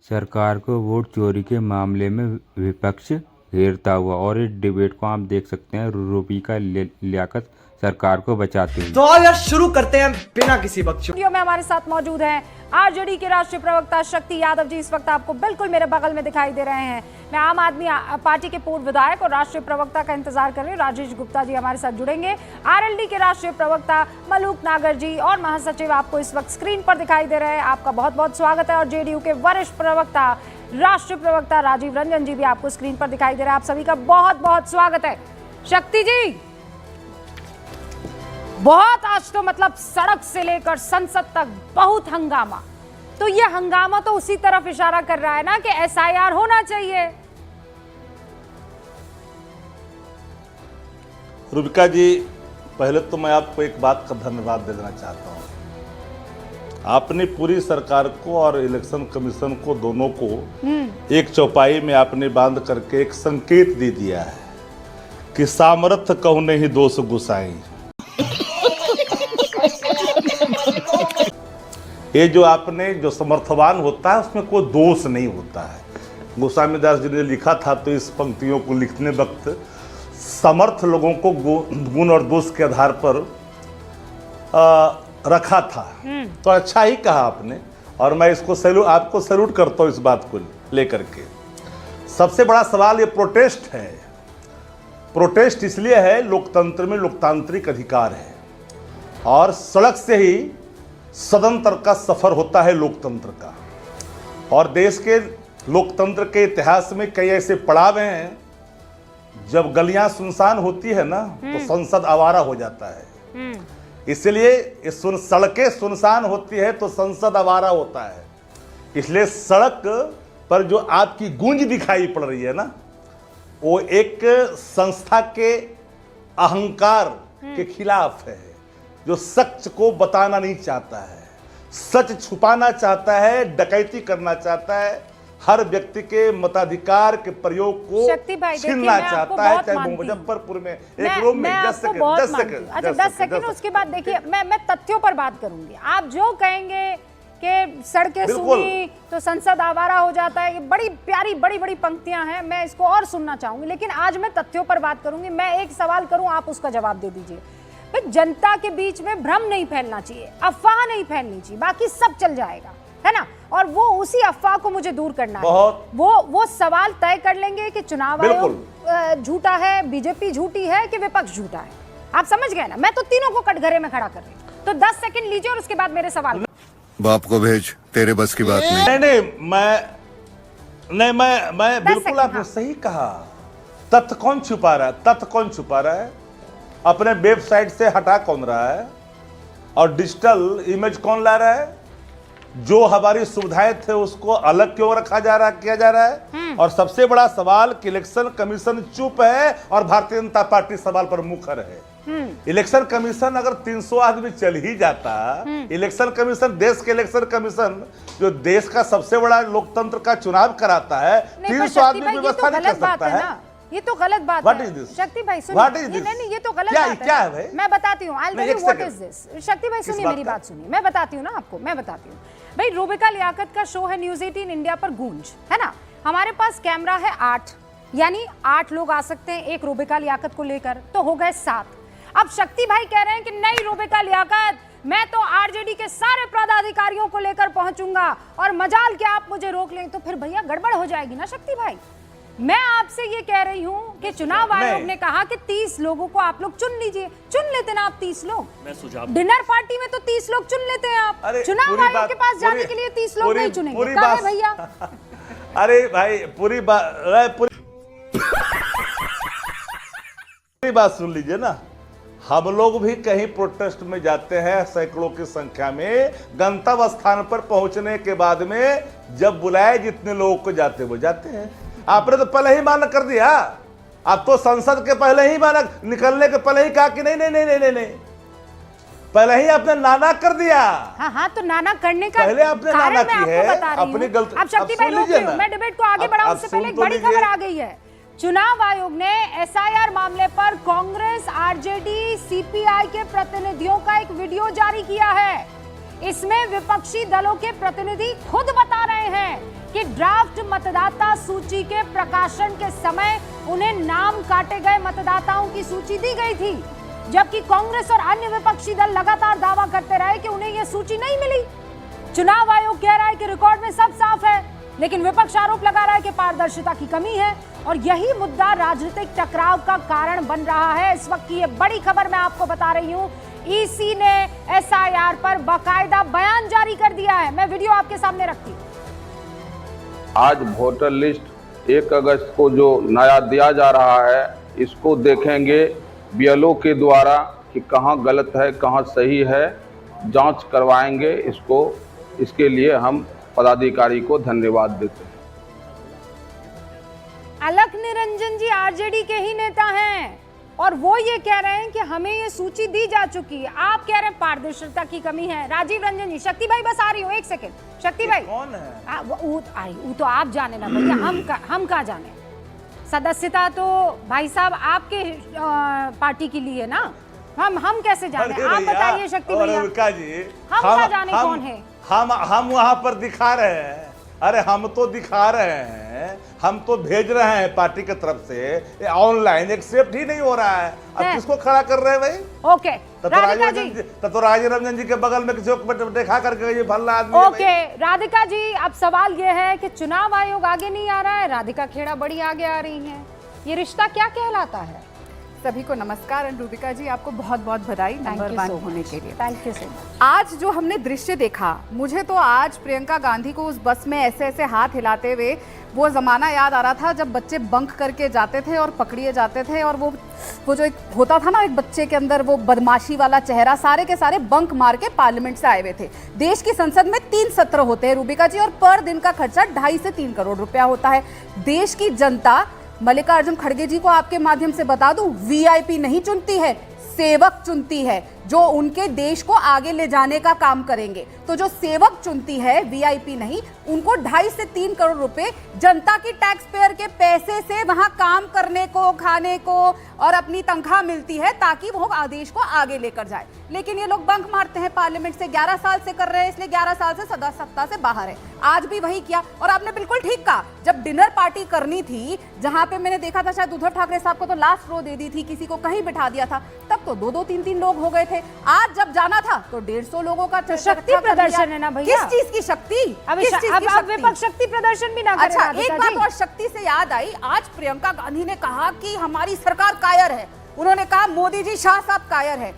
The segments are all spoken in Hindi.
सरकार को वोट चोरी के मामले में विपक्ष घेरता हुआ, और इस डिबेट को आप देख सकते हैं रूबिका लियाकत सरकार को बचाते हैं। तो आज शुरू करते हैं बिना किसी बख्श। वीडियो में हमारे साथ मौजूद हैं आरजेडी के राष्ट्रीय प्रवक्ता शक्ति यादव जी। इस वक्त आपको बिल्कुल मेरे बगल में दिखाई दे रहे हैं। मैं आम आदमी पार्टी के पूर्व विधायक और राष्ट्रीय प्रवक्ता का इंतजार कर रही हूँ। राजेश गुप्ता जी हमारे साथ जुड़ेंगे। आरएलडी के राष्ट्रीय प्रवक्ता मलूक नागर जी और महासचिव आपको इस वक्त स्क्रीन पर दिखाई दे रहे हैं। आपका बहुत बहुत स्वागत है। और जेडीयू के वरिष्ठ प्रवक्ता राष्ट्रीय प्रवक्ता राजीव रंजन जी भी आपको स्क्रीन पर दिखाई दे रहे हैं। आप सभी का बहुत बहुत स्वागत है। शक्ति जी, बहुत आज तो मतलब सड़क से लेकर संसद तक बहुत हंगामा। तो ये हंगामा तो उसी तरफ इशारा कर रहा है ना कि एसआईआर होना चाहिए। रूबिका जी, पहले तो मैं आपको एक बात का धन्यवाद दे देना चाहता हूँ। आपने पूरी सरकार को और इलेक्शन कमीशन को दोनों को एक चौपाई में आपने बांध करके एक संकेत दे दिया है कि सामर्थ्य कहूँ नहीं दोष गुसाई। ये जो आपने जो समर्थवान होता है उसमें कोई दोष नहीं होता है। गोस्वामी दास जी ने लिखा था, तो इस पंक्तियों को लिखने वक्त समर्थ लोगों को गुण और दोष के आधार पर रखा था। तो अच्छा ही कहा आपने, और मैं इसको आपको सैल्यूट करता हूँ इस बात को लेकर के। सबसे बड़ा सवाल ये प्रोटेस्ट है। प्रोटेस्ट इसलिए है, लोकतंत्र में लोकतांत्रिक अधिकार है, और सड़क से ही सदन तक का सफर होता है लोकतंत्र का। और देश के लोकतंत्र के इतिहास में कई ऐसे पड़ाव हैं, जब गलियां सुनसान होती है ना तो संसद आवारा हो जाता है। इसलिए सड़कें सुनसान होती है तो संसद आवारा होता है। इसलिए सड़क पर जो आपकी गूंज दिखाई पड़ रही है ना, वो एक संस्था के अहंकार के खिलाफ है, जो सच को बताना नहीं चाहता है, सच छुपाना चाहता है, डकैती करना चाहता है, हर व्यक्ति के मताधिकार के प्रयोग को छीनना चाहता है, चाहे मुजफ्फरपुर में एक रूम में 10 सेकंड। उसके बाद देखिए, मैं तथ्यों पर बात करूंगी। आप जो कहेंगे कि सड़कें सुनी तो संसद आवारा हो जाता है, ये बड़ी प्यारी बड़ी बड़ी पंक्तियां हैं, मैं इसको और सुनना चाहूंगी, लेकिन आज मैं तथ्यों पर बात करूंगी। मैं एक सवाल करूं, आप उसका जवाब दे दीजिए। जनता के बीच में भ्रम नहीं फैलना चाहिए, अफवाह नहीं फैलनी चाहिए, बाकी सब चल जाएगा, है ना। और वो उसी अफवाह को मुझे दूर करना है। वो सवाल तय कर लेंगे कि चुनाव आयोग झूठा है, बीजेपी झूठी है कि विपक्ष झूठा है। आप समझ गए ना। मैं तो तीनों को कटघरे में खड़ा कर रही हूँ। तो 10 सेकंड लीजिए और उसके बाद मेरे सवाल। बाप को भेज, तेरे बस की बात नहीं। मैं बिल्कुल आपने सही कहा। तथ्य कौन छुपा रहा है? तथ्य कौन छुपा रहा है? अपने वेबसाइट से हटा कौन रहा है? और डिजिटल इमेज कौन ला रहा है? जो हमारी सुविधाएं थे उसको अलग क्यों रखा जा रहा, किया जा रहा है? और सबसे बड़ा सवाल कि इलेक्शन कमीशन चुप है और भारतीय जनता पार्टी सवाल पर मुखर है। इलेक्शन कमीशन अगर 300 आदमी चल ही जाता, इलेक्शन कमीशन, देश के इलेक्शन कमीशन जो देश का सबसे बड़ा लोकतंत्र का चुनाव कराता है, 300 आदमी व्यवस्था नहीं कर सकता है। ये तो गलत बात है। शक्ति भाई सुनिए, नहीं ये तो गलत बात है। क्या है? मैं बताती हूँ। I'll tell you what is this। शक्ति भाई सुनिए, मेरी बात सुनिए, मैं बताती हूँ ना आपको। मैं बताती हूँ भाई, रूबिका लियाकत का शो है न्यूज़ 18 इंडिया पर गूंज, है ना। हमारे पास कैमरा है 8, यानी 8 लोग आ सकते हैं एक रूबिका लियाकत को लेकर, तो हो गए 7। अब शक्ति भाई कह रहे हैं कि नहीं रूबिका लियाकत, मैं तो आरजेडी के सारे पदाधिकारियों को लेकर पहुंचूंगा और मजाल के आप मुझे रोक लें, तो फिर भैया गड़बड़ हो जाएगी ना शक्ति भाई। मैं आपसे ये कह रही हूँ कि चुनाव आयोग ने कहा कि 30 लोगों को आप लोग चुन लीजिए। चुन लेते ना आप 30 लोग। मैं सुझाव, डिनर पार्टी में तो 30 लोग चुन लेते हैं आप। चुनाव आयोग के पास जाने के लिए 30 लोग नहीं चुनेंगे। कहाँ है भैया? अरे भाई, पूरी बात सुन लीजिए ना। हम लोग भी कहीं प्रोटेस्ट में जाते हैं सैकड़ों की संख्या में, गंतव्य स्थान पर पहुंचने के बाद में जब बुलाए जितने लोगों को जाते वो जाते हैं। आपने तो पहले ही माना कर दिया। आप तो संसद के पहले ही माना, निकलने के पहले ही कहा कि नहीं नहीं नहीं नहीं नहीं, पहले ही आपने नाना कर दिया। हाँ, तो नाना करने का पहले आपने नाना की है, अपनी गलती। अब शक्ति भाई रोक रही हूं, मैं डिबेट को आगे बढ़ाऊं उससे पहले एक बड़ी खबर आ गई है। चुनाव आयोग ने एसआईआर मामले पर कांग्रेस, आरजेडी, सीपीआई के प्रतिनिधियों का एक वीडियो जारी किया है। इसमें विपक्षी दलों के प्रतिनिधि खुद बता रहे हैं कि ड्राफ्ट मतदाता सूची के प्रकाशन के समय उन्हें नाम काटे गए मतदाताओं की सूची दी गई थी, जबकि कांग्रेस और अन्य विपक्षी दल लगातार दावा करते रहे कि उन्हें यह सूची नहीं मिली। चुनाव आयोग कह रहा है कि रिकॉर्ड में सब साफ है, लेकिन विपक्ष आरोप लगा रहा है कि पारदर्शिता की कमी है और यही मुद्दा राजनीतिक टकराव का कारण बन रहा है। इस वक्त की ये बड़ी खबर मैं आपको बता रही हूं, ईसी ने एसआईआर पर बाकायदा बयान जारी कर दिया है। मैं वीडियो आपके सामने रखती हूं। आज वोटर लिस्ट 1 अगस्त को जो नया दिया जा रहा है, इसको देखेंगे बीएलओ के द्वारा कि कहां गलत है कहां सही है, जांच करवाएंगे इसको। इसके लिए हम पदाधिकारी को धन्यवाद देते हैं। अलख निरंजन जी आरजेडी के ही नेता हैं और वो ये कह रहे हैं कि हमें ये सूची दी जा चुकी है। आप कह रहे हैं पारदर्शिता की कमी है। राजीव रंजन जी, शक्ति भाई बस आ रही हो, एक सेकेंड। शक्ति भाई कौन है? वो तो आप जाने ना भैया, हम कहाँ जाने। सदस्यता तो भाई साहब आपके पार्टी की लिए ना, हम कैसे जाने? आप बताइए शक्ति भैया, हम क्या जाने कौन है? हम वहां पर दिखा रहे हैं। अरे हम तो दिखा रहे हैं, हम तो भेज रहे हैं पार्टी की तरफ से, ऑनलाइन एक्सेप्ट ही नहीं हो रहा है। अब किसको खड़ा कर रहे हैं भाई? ओके, तो राजीव रंजन जी के बगल में किसी को देखा करके ये भल्ला आदमी। ओके राधिका जी, अब सवाल ये है कि चुनाव आयोग आगे नहीं आ रहा है, राधिका खेड़ा बड़ी आगे आ रही हैं, ये रिश्ता क्या कहलाता है? सभी को नमस्कार। एंड रूबिका जी, आपको बहुत बहुत बधाई नंबर 1 होने के लिए। Thank you so much. आज जो हमने दृश्य देखा, मुझे तो आज प्रियंका गांधी को उस बस में ऐसे ऐसे हाथ हिलाते हुए वो ज़माना याद आ रहा था जब बच्चे बंक करके जाते थे और पकड़िए जाते थे, और वो जो एक होता था ना एक बच्चे के अंदर वो बदमाशी वाला चेहरा, सारे के सारे बंक मार के पार्लियामेंट से आए हुए थे। देश की संसद में 3 सत्र होते हैं रूबिका जी, और पर दिन का खर्चा 2.5 से 3 करोड़ रुपया होता है। देश की जनता मल्लिकार्जुन खड़गे जी को आपके माध्यम से बता दूं, वीआईपी नहीं चुनती है, सेवक चुनती है जो उनके देश को आगे ले जाने का काम करेंगे। तो जो सेवक चुनती है, वीआईपी नहीं, उनको 2.5 से 3 करोड़ रुपए जनता की टैक्स पेयर के पैसे से वहां काम करने को, खाने को और अपनी तनख्वाह मिलती है ताकि वो देश को आगे लेकर जाए। लेकिन ये लोग बंक मारते हैं पार्लियामेंट से, 11 साल से कर रहे हैं, इसलिए 11 साल से सत्ता से बाहर है। आज भी वही किया। और आपने बिल्कुल ठीक कहा, जब डिनर पार्टी करनी थी, जहां पे मैंने देखा था शायद उद्धव ठाकरे साहब को तो लास्ट रो दे दी थी, किसी को कहीं बिठा दिया था, तब तो 2-2, 3-3 लोग हो गए थे। आज जब जाना था तो 150 लोगों का शक्ति प्रदर्शन है ना भैया। किस चीज की शक्ति? अब विपक्ष शक्ति प्रदर्शन भी ना करे। अच्छा, एक बात और शक्ति से याद आई, आज प्रियंका गांधी ने कहा कि हमारी सरकार कायर है। उन्होंने कहा मोदी जी, शाह साहब कायर है।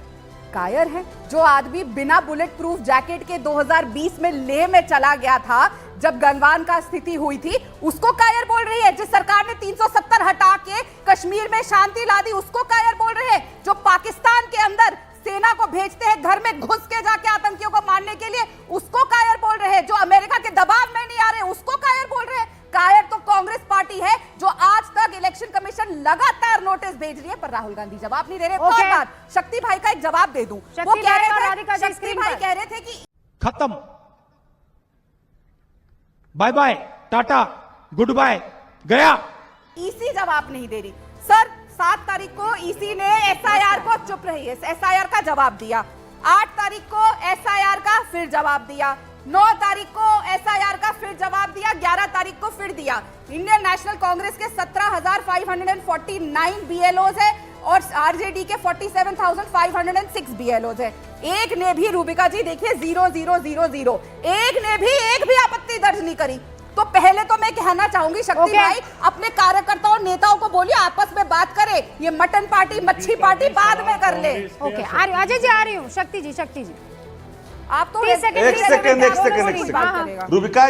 कायर है जो आदमी बिना बुलेट प्रूफ जैकेट के 2020 में लेह में चला गया था जब गलवान का स्थिति हुई थी, उसको कायर बोल रही है। जिस सरकार ने 370 हटा के कश्मीर में शांति ला दी, उसको कायर बोल रहे हैं। जो पाकिस्तान के अंदर सेना को भेजते हैं घर में घुस के जाके आतंकियों को मारने के लिए, उसको कायर बोल रहे हैं। जो अमेरिका के दबाव में नहीं आ रहे, उसको कायर बोल रहे हैं। कायर तो कांग्रेस पार्टी है जो आज तक इलेक्शन कमीशन लगातार नोटिस भेज रही है, पर राहुल गांधी जवाब नहीं दे रहे। एक बात शक्ति भाई का एक जवाब दे दूं, वो कह रहे थे, शक्ति भाई कह रहे थे कि खत्म, bye bye, tata, good bye, गया। ईसी जवाब नहीं दे रही। सर 7 तारीख को ईसी ने एसआईआर को, चुप रही है, एसआईआर का जवाब दिया। 8 तारीख को एसआईआर का फिर जवाब दिया। 9 तारीख को एसआईआर का फिर जवाब दिया। 11 तारीख को फिर दिया। इंडियन नेशनल कांग्रेस के 17,549 बीएलओज है और आरजेडी के 47,506 बीएलओज है। एक ने भी, रूबिका जी देखिए, 0-0-0-0, एक भी आपत्ति दर्ज नहीं करी। तो पहले तो मैं कहना चाहूंगी शक्ति भाई, अपने कार्यकर्ताओं और नेताओं को बोलिए आपस में बात करें। ये मटन पार्टी, मच्छी पार्टी बाद में कर ले। ओके, अजय जी आ रही हूँ। शक्ति जी आप तो एक सेकंड रूबिका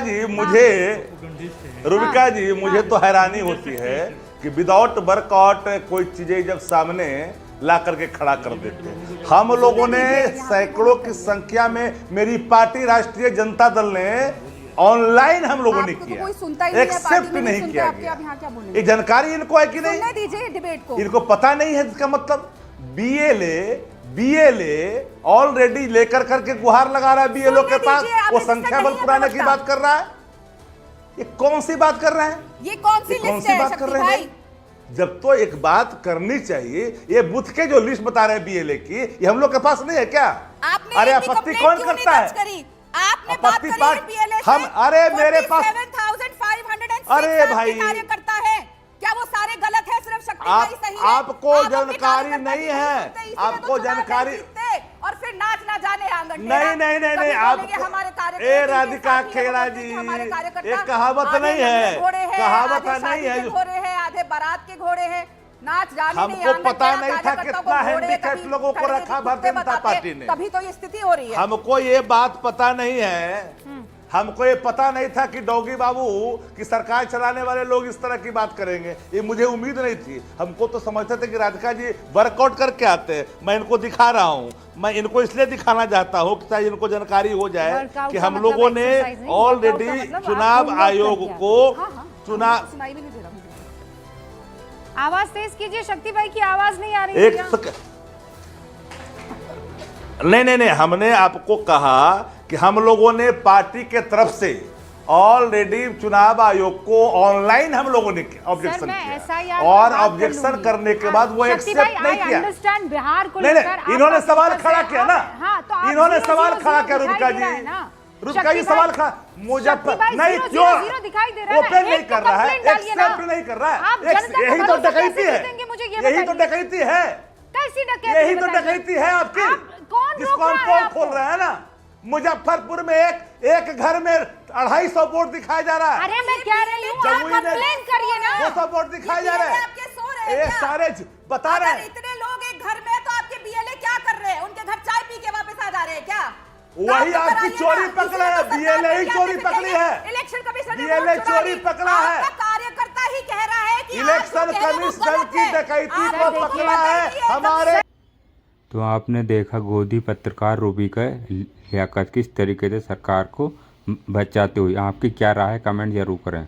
जी, मुझे तो हैरानी होती है कि विदाउट वर्कआउट कोई चीजें जब सामने ला करके खड़ा कर देते हैं। हम लोगों ने सैकड़ों की संख्या में, मेरी पार्टी राष्ट्रीय जनता दल ने ऑनलाइन हम लोगों ने किया, एक्सेप्ट नहीं किया गया। ये जानकारी इनको है कि नहीं? दीजिए डिबेट को। इनको पता नहीं है। इसका मतलब बीएलए ऑलरेडी लेकर करके गुहार लगा रहा है बीएलओ के पास, वो संख्या बल पुराने की बात कर रहा है। ये कौन सी बात कर रहे हैं? ये कौन सी बात कर रहे हैं? जब तो एक बात करनी चाहिए। ये बुथ के जो लिस्ट बता रहे हैं बीएलए की, ये हम लोग के पास नहीं है क्या? अरे आपत्ति कौन करता है? आपने बात करी हम, अरे मेरे पास अरे भाई कार्यकर्ता है, क्या वो सारे गलत है? सिर्फ शक्ति भाई सही है? आपको आप अपने जानकारी कार्यकर्ता नहीं की है, जीतते, इसीलिए आपको तो चुनाव जानकारी जीतते और फिर नाच ना जाने आंगन नहीं टेढ़ा। नहीं नहीं कभी नहीं बोलेंगे आपको हमारे कार्यकर्ता ए के राधिका साथी हैं, खेड़ा वो बोलते हैं जी, कि हमारे कार्यकर्ता एक कहावत आधे नहीं है, नंगे घोड़े हैं, कहावत आधे नहीं शादी है के घोड़े हैं, आधे बारात के घोड़े हैं, नाच जाने नहीं हमको आंगन पता टेढ़ा, नहीं था कार्यकर्ताओं कितना को घोड़े हैंडीकैप कभी लोगों को खड़े रखा कुत्ते भारतीय जनता बताते, पार्टी ने। तभी तो ये स्थिति हो रही है। हमको ये बात पता नहीं है, हमको ये पता नहीं था कि डॉगी बाबू की सरकार चलाने वाले लोग इस तरह की बात करेंगे, ये मुझे उम्मीद नहीं थी। हमको तो समझते थे कि राधिका जी वर्कआउट करके आते हैं, मैं इनको दिखा रहा हूँ, मैं इनको इसलिए दिखाना चाहता हूँ कि शायद इनको जानकारी हो जाए Workout कि का हम मतलब लोगों ने exercise नहीं, ऑलरेडी workout का मतलब चुनाव आपको आयोग work कर को हाँ, चुनाव सुनाई भी नहीं दे रहा मुझे। आवाज तेज कीजिए, शक्ति भाई की आवाज नहीं आ रही है एक यहाँ। नहीं, हमने आपको कहा कि हम लोगों ने पार्टी के तरफ से ऑलरेडी चुनाव आयोग को ऑनलाइन हम लोगों ने ऑब्जेक्शन किया और ऑब्जेक्शन करने के बाद वो एक्सेप्ट नहीं किया। अंडरस्टैंड बिहार को नहीं लेकर इन्होंने आपका सवाल focus खड़ा है। किया ना, हाँ, तो आप इन्होंने 0, सवाल 0, खड़ा 0 किया रुबिका दिखाई दे रहा है जी, ना। रुबिका जी शक्ति सवाल भाई- खड़ा मुजफ्फर शक्ति भाई नहीं 0, क्यों 0 दिखाई दे रहा है ना। ओपन नहीं एक कर तो रहा है, complaint डालिए ना। एक्सेप्ट नहीं कर रहा आप है, जनता को यही तो भरोसा डकैती कैसे है, जीतेंगे, मुझे ये यही तो बताइए। डकैती है, कैसी डकैती यही तो बताइए? डकैती है आपकी, आप- कौन जिसको रोक हम रहा है पोल खोल आपको? रहे हैं ना। मुजफ्फरपुर में एक घर में 250 वोट दिखाया जा रहा है, अरे मैं कह रही हूँ, आप जमुई में कंप्लेन करिए ना। 200 वोट दिखाए जा रहे ये हैं, आपके सो रहे हैं ये क्या? सारे बता रहे अगर हैं। इतने लोग एक घर में हैं, तो आपके बीएलए क्या कर रहे हैं? उनके घर चाय पी के वापस आ जा रहे हैं क्या? वही काम तो आपकी कराइए चोरी ना, पकड़ा है, इसलिए तो बीएलए सरकार ही ने चोरी क्या पकड़ी किया? है, इलेक्शन कमीशन ने बीएलए वोट चुरा चोरी ली। पकड़ा है। आपका कार्यकर्ता ही कह रहा है कि इलेक्शन आप जो कह रहे हैं वो कमीशन गलत की है। डकैती आप को देखिए, पकड़ा है बताइए, हमारे। तो आपने देखा गोदी पत्रकार रूबिका लियाकत किस तरीके से सरकार को बचाते हुए। आपकी क्या राय है, कमेंट जरूर करें।